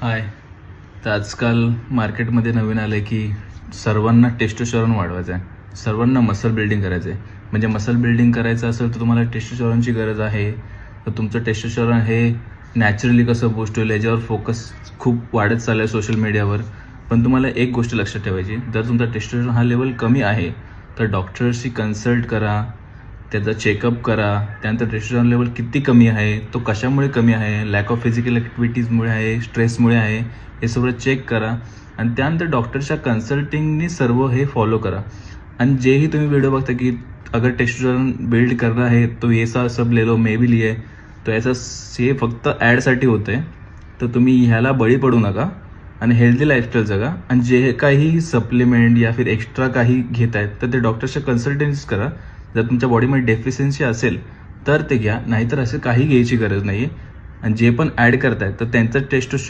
हाय. तर आजकाल मार्केटमध्ये नवीन आलं आहे की सर्वांना टेस्टोस्टेरॉन वाढवायचं आहे, सर्वांना मसल बिल्डिंग करायचं आहे. म्हणजे मसल बिल्डिंग करायचं असेल तर तुम्हाला टेस्टोस्टेरॉनची गरज आहे. तर तुमचं टेस्टोस्टेरॉन हे नॅचरली कसं बूस्ट होईल याच्यावर फोकस खूप वाढत चाललं आहे सोशल मीडियावर. पण तुम्हाला एक गोष्ट लक्षात ठेवायची, जर तुमचा टेस्टोस्टेरॉन हा लेवल कमी आहे तर डॉक्टरशी कन्सल्ट करा, त्याचा चेकअप करा. त्यानंतर टेस्टोस्टेरॉन लेवल किती कमी आहे, तो कशामुळे कमी आहे, लॅक ऑफ फिजिकल ॲक्टिव्हिटीजमुळे आहे, स्ट्रेसमुळे आहे, हे सगळं चेक करा. आणि त्यानंतर डॉक्टरच्या कन्सल्टिंगनी सर्व हे फॉलो करा. आणि जेही तुम्ही व्हिडिओ बघता की अगर टेस्टोस्टेरॉन बिल्ड करना है तो ये सा सब ले लो, मे भी लिए, तो याचा हे फक्त ॲडसाठी होतं आहे. तर तुम्ही ह्याला बळी पडू नका आणि हेल्दी लाईफस्टाईल जगा. आणि जे काही सप्लिमेंट या फिर एक्स्ट्रा काही घेत आहेत तर ते डॉक्टरच्या कन्सल्टन्सीच करा. जर तुमच्या बॉडीमध्ये डेफिशियन्सी असेल तर ते घ्या, नाहीतर असं काही घ्यायची गरज नाही आहे. आणि जे पण ॲड करतायत तर त्यांचं टेस्टोस्टेरॉन